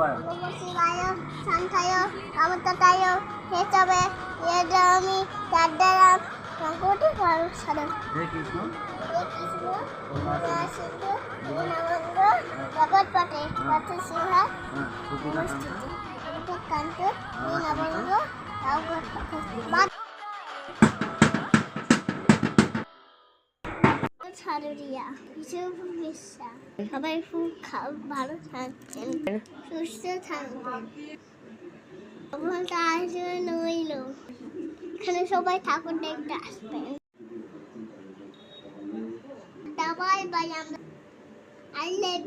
নমঃ শিবায় শান্তায় কামতায় হেতবে ইয়দামি তাদ্দারাম সংকটে সাধন হে কৃষ্ণ করুণা সিন্ধু দীনবন্ধ জগৎপতে পথ সিংহ কান্ত দীনবন্ধ ছাড়ুরিয়া বিশ্বাস সবাই খুব ভালো থাকছেন সুস্থ থাকবেন ভগবানটা আসবে নইল এখানে সবাই ঠাকুর দেখতে আসবেন সবাই বাই আমরা আই লাভ